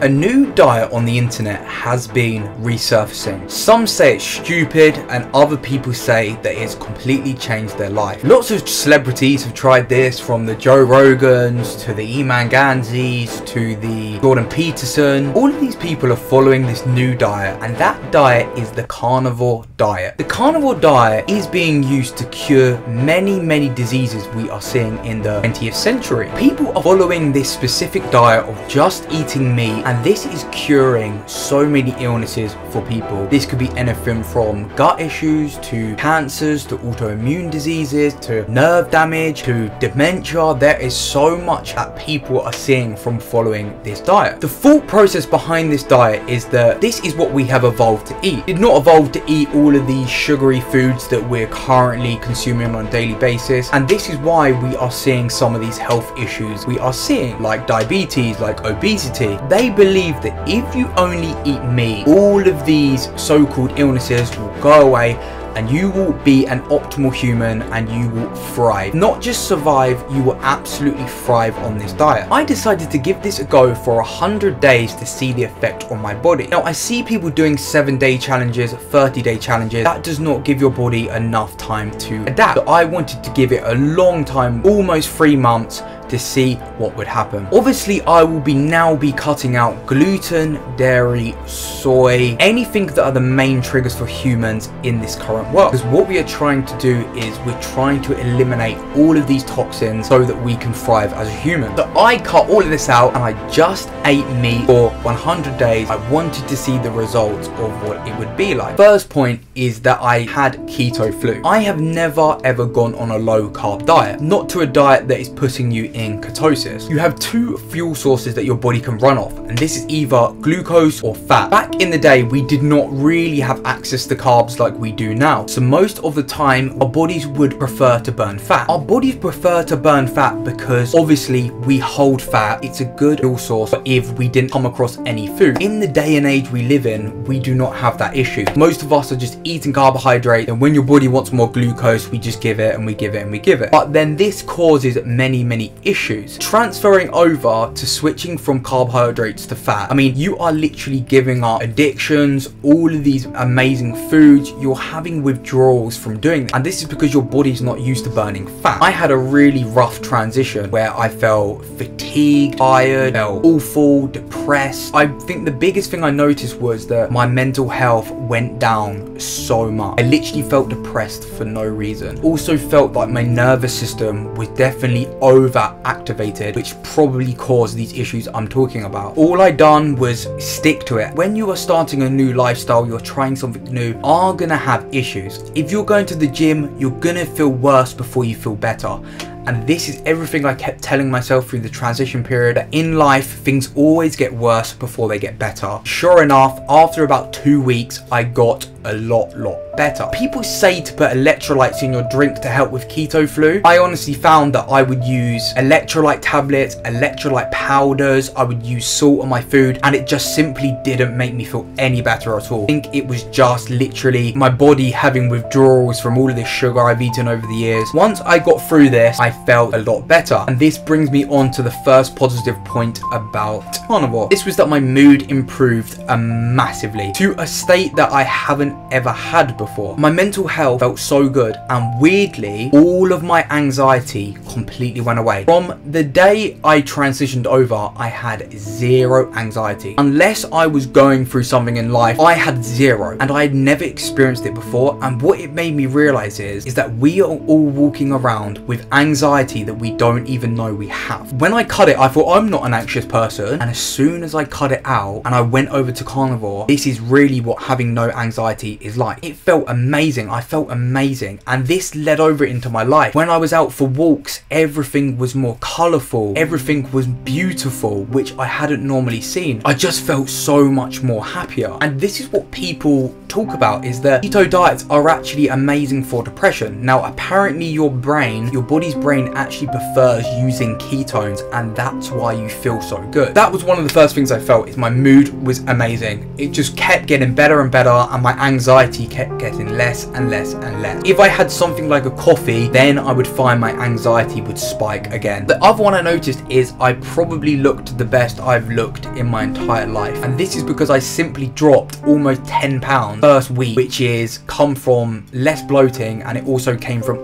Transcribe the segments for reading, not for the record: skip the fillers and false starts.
A new diet on the internet has been resurfacing. Some say it's stupid and other people say that it's completely changed their life. Lots of celebrities have tried this, from the Joe Rogans to the Eman Ganzis to the Jordan Peterson. All of these people are following this new diet, and that diet is the carnivore diet. The carnivore diet is being used to cure many diseases we are seeing in the 20th century. People are following this specific diet of just eating meat, and this is curing so many illnesses for people. This could be anything from gut issues to cancers to autoimmune diseases to nerve damage to dementia. There is so much that people are seeing from following this diet. The thought process behind this diet is that this is what we have evolved to eat. We did not evolve to eat all of these sugary foods that we're currently consuming on a daily basis, and this is why we are seeing some of these health issues we are seeing, like diabetes, like obesity. They believe that if you only eat meat, all of these so-called illnesses will go away and you will be an optimal human and you will thrive. Not just survive, you will absolutely thrive on this diet. I decided to give this a go for 100 days to see the effect on my body. Now, I see people doing 7-day challenges, 30-day challenges. That does not give your body enough time to adapt. So I wanted to give it a long time, almost 3 months, to see what would happen. Obviously, I will now be cutting out gluten, dairy, soy, anything that are the main triggers for humans in this current world. Because what we are trying to do is we're trying to eliminate all of these toxins so that we can thrive as a human. So I cut all of this out and I just ate meat for 100 days. I wanted to see the results of what it would be like. First point is that I had keto flu. I have never ever gone on a low carb diet, not to a diet that is putting you in ketosis. You have 2 fuel sources that your body can run off, and this is either glucose or fat. Back in the day, we did not really have access to carbs like we do now, so most of the time our bodies would prefer to burn fat. Our bodies prefer to burn fat because obviously we hold fat. It's a good fuel source if we didn't come across any food. In the day and age we live in, we do not have that issue. Most of us are just eating carbohydrate, and when your body wants more glucose, we just give it and we give it and we give it. But then this causes many issues. Transferring over to switching from carbohydrates to fat, I mean, you are literally giving up addictions, all of these amazing foods. You're having withdrawals from doing that, and this is because your body's not used to burning fat. I had a really rough transition where I felt fatigued, tired, felt awful, depressed. I think the biggest thing I noticed was that my mental health went down so much. I literally felt depressed for no reason. Also felt like my nervous system was definitely overactivated, which probably caused these issues I'm talking about. All I done was stick to it. When you are starting a new lifestyle, you're trying something new, are gonna have issues. If you're going to the gym, you're gonna feel worse before you feel better. And this is everything I kept telling myself through the transition period, that in life things always get worse before they get better. Sure enough, after about 2 weeks I got a lot better. People say to put electrolytes in your drink to help with keto flu. I honestly found that I would use electrolyte tablets, electrolyte powders, I would use salt on my food, and it just simply didn't make me feel any better at all. I think it was just literally my body having withdrawals from all of this sugar I've eaten over the years. Once I got through this, I felt a lot better, and this brings me on to the first positive point about carnivore. This was that my mood improved massively to a state that I haven't ever had before. My mental health felt so good, and weirdly all of my anxiety completely went away. From the day I transitioned over, I had 0 anxiety. Unless I was going through something in life, I had 0, and I had never experienced it before. And what it made me realize is that we are all walking around with anxiety that we don't even know we have. When I cut it, I thought I'm not an anxious person, and as soon as I cut it out and I went over to carnivore, this is really what having no anxiety is like. It felt amazing. I felt amazing, and this led over into my life. When I was out for walks, everything was more colorful, everything was beautiful, which I hadn't normally seen. I just felt so much more happier. And this is what people talk about, is that keto diets are actually amazing for depression. Now apparently your body's brain actually prefers using ketones, and that's why you feel so good. That was one of the first things I felt, is my mood was amazing. It just kept getting better and better, and my anxiety kept getting less and less and less. If I had something like a coffee, then I would find my anxiety would spike again. The other one I noticed is I probably looked the best I've looked in my entire life, and this is because I simply dropped almost 10 pounds first week, which is come from less bloating, and it also came from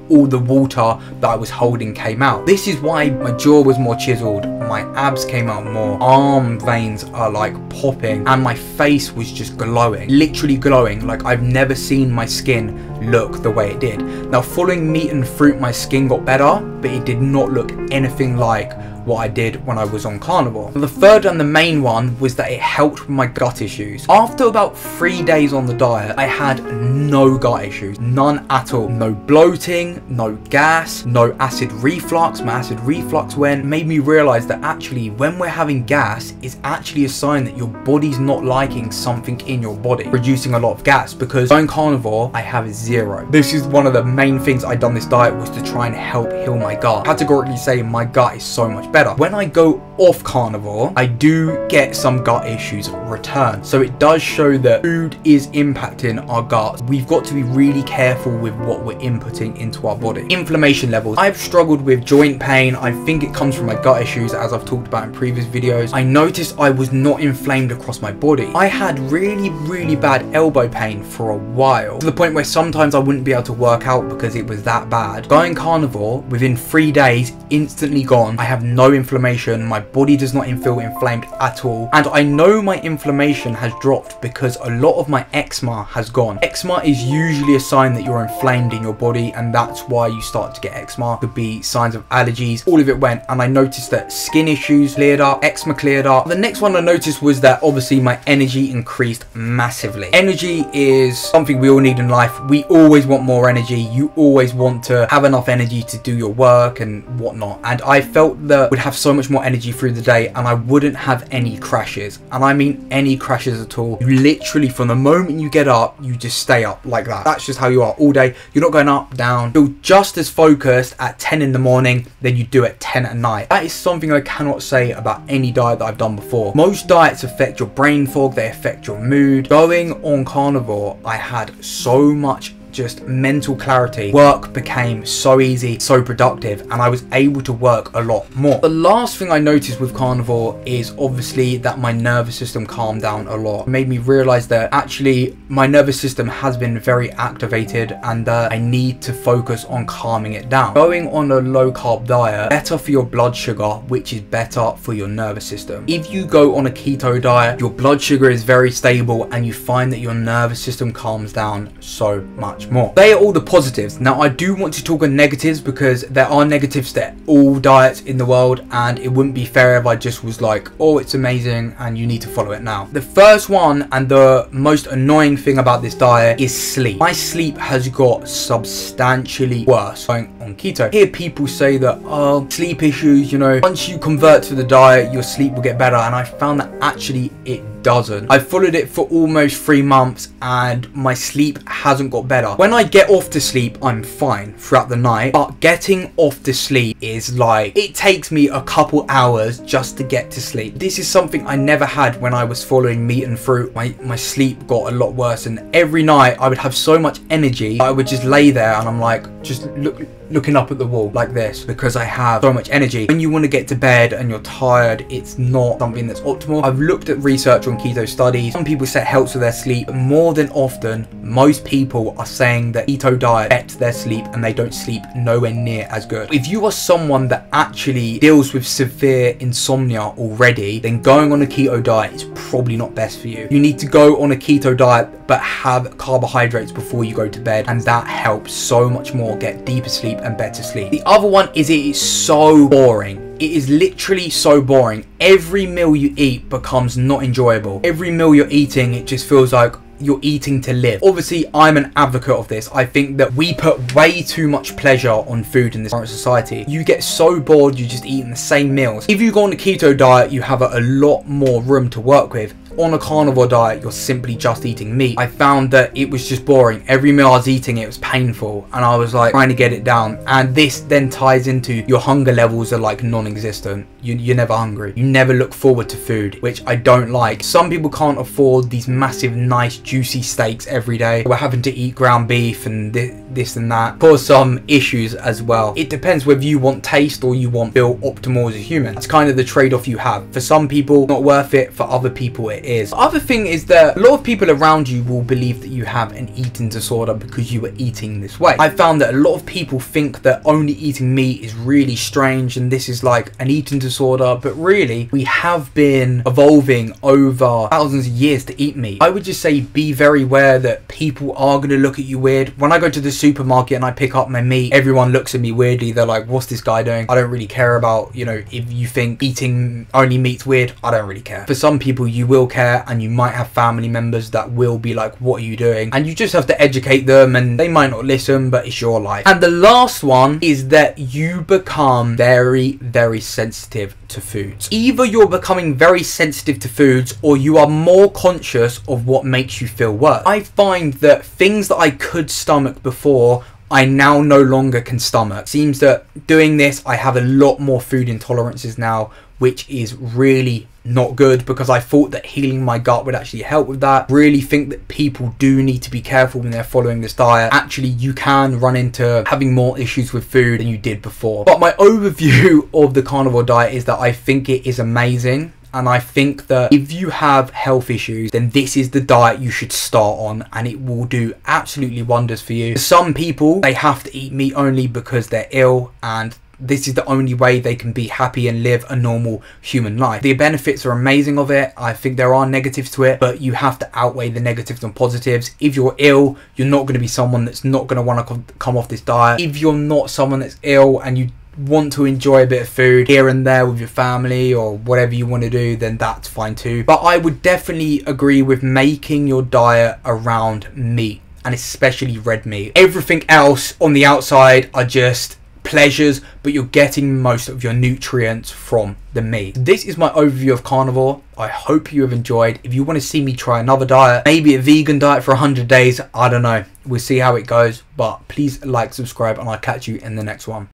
all the water that I was holding came out. This is why my jaw was more chiseled, my abs came out more, arm veins are like popping, and my face was just glowing, literally glowing. Like I've never seen my skin look the way it did. Now following meat and fruit, my skin got better, but it did not look anything like what I did when I was on carnivore. The third and the main one was that it helped with my gut issues. After about 3 days on the diet, I had no gut issues, none at all. No bloating, no gas, no acid reflux. My acid reflux made me realize that actually when we're having gas, it's actually a sign that your body's not liking something in your body, producing a lot of gas. Because going carnivore, I have zero. This is one of the main things I done this diet, was to try and help heal my gut. Categorically say my gut is so much better. When I go off carnivore, I do get some gut issues return. So it does show that food is impacting our gut. We've got to be really careful with what we're inputting into our body. Inflammation levels. I've struggled with joint pain. I think it comes from my gut issues, as I've talked about in previous videos. I noticed I was not inflamed across my body. I had really bad elbow pain for a while, to the point where sometimes I wouldn't be able to work out because it was that bad. Going carnivore, within 3 days, instantly gone. I have no inflammation. My body does not feel inflamed at all, and I know my inflammation has dropped because a lot of my eczema has gone. Eczema is usually a sign that you're inflamed in your body, and that's why you start to get eczema. Could be signs of allergies. All of it went, and I noticed that skin issues cleared up, eczema cleared up. The next one I noticed was that obviously my energy increased massively. Energy is something we all need in life. We always want more energy. You always want to have enough energy to do your work and whatnot, and I felt that I would have so much more energy through the day, and I wouldn't have any crashes, and I mean any crashes at all. You literally, from the moment you get up, you just stay up like that. That's just how you are all day. You're not going up, down. You're just as focused at 10 in the morning than you do at 10 at night. That is something I cannot say about any diet that I've done before. Most diets affect your brain fog, they affect your mood. Going on carnivore, I had so much just mental clarity. Work became so easy, so productive, and I was able to work a lot more. The last thing I noticed with carnivore is obviously that my nervous system calmed down a lot. It made me realize that actually my nervous system has been very activated, and I need to focus on calming it down. Going on a low carb diet, better for your blood sugar, which is better for your nervous system. If you go on a keto diet, your blood sugar is very stable, and you find that your nervous system calms down so much more. They are all the positives. Now I do want to talk on negatives, because there are negatives to all diets in the world, and it wouldn't be fair if I just was like, oh, it's amazing and you need to follow it now. The first one, and the most annoying thing about this diet, is sleep. My sleep has got substantially worse going on keto. I hear people say that, oh, sleep issues, you know, once you convert to the diet your sleep will get better, and I found that actually it doesn't. I followed it for almost 3 months and my sleep hasn't got better. When I get off to sleep, I'm fine throughout the night, but getting off to sleep is like, it takes me a couple hours just to get to sleep. This is something I never had when I was following meat and fruit. My sleep got a lot worse, and every night I would have so much energy, I would just lay there and I'm like, just looking up at the wall like this, because I have so much energy. When you want to get to bed and you're tired, it's not something that's optimal. I've looked at research on keto studies. Some people say it helps with their sleep, but more than often, most people are saying that keto diet affects their sleep and they don't sleep nowhere near as good. If you are someone that actually deals with severe insomnia already, then going on a keto diet is probably not best for you. You need to go on a keto diet but have carbohydrates before you go to bed, and that helps so much more get deeper sleep and better sleep. The other one is it is so boring. It is literally so boring. Every meal you eat becomes not enjoyable. Every meal you're eating, it just feels like you're eating to live. Obviously, I'm an advocate of this. I think that we put way too much pleasure on food in this current society. You get so bored, you're just eating the same meals. If you go on a keto diet, you have a lot more room to work with. On a carnivore diet, you're simply just eating meat. I found that it was just boring. Every meal I was eating, it was painful, and I was like trying to get it down. And this then ties into your hunger levels are like non-existent. you're never hungry. You never look forward to food, which I don't like. Some people can't afford these massive, nice, juicy steaks every day. We're having to eat ground beef and this and that. Cause some issues as well. It depends whether you want taste or you want feel optimal as a human. It's kind of the trade-off you have. For some people, not worth it. For other people, it is. The other thing is that a lot of people around you will believe that you have an eating disorder because you are eating this way. I found that a lot of people think that only eating meat is really strange and this is like an eating disorder, but really we have been evolving over thousands of years to eat meat. I would just say be very aware that people are going to look at you weird. When I go to the supermarket and I pick up my meat, everyone looks at me weirdly. They're like, what's this guy doing? I don't really care about, you know, if you think eating only meat's weird, I don't really care. For some people you will care, and you might have family members that will be like, what are you doing? And you just have to educate them, and they might not listen, but it's your life. And the last one is that you become very, very sensitive to foods. Either you're becoming very sensitive to foods or you are more conscious of what makes you feel worse. I find that things that I could stomach before, I now no longer can stomach. Seems that doing this, I have a lot more food intolerances now, which is really not good, because I thought that healing my gut would actually help with that. Really think that people do need to be careful when they're following this diet. Actually, you can run into having more issues with food than you did before. But my overview of the carnivore diet is that I think it is amazing. And I think that if you have health issues, then this is the diet you should start on, and it will do absolutely wonders for you. Some people, they have to eat meat only because they're ill, and this is the only way they can be happy and live a normal human life. The benefits are amazing of it. I think there are negatives to it, but you have to outweigh the negatives and positives. If you're ill, you're not going to be someone that's not going to want to come off this diet. If you're not someone that's ill and you want to enjoy a bit of food here and there with your family or whatever you want to do, then that's fine too. But I would definitely agree with making your diet around meat, and especially red meat. Everything else on the outside are just pleasures, but you're getting most of your nutrients from the meat. This is my overview of carnivore. I hope you have enjoyed. If you want to see me try another diet, maybe a vegan diet for 100 days, I don't know, we'll see how it goes. But please like, subscribe, and I'll catch you in the next one.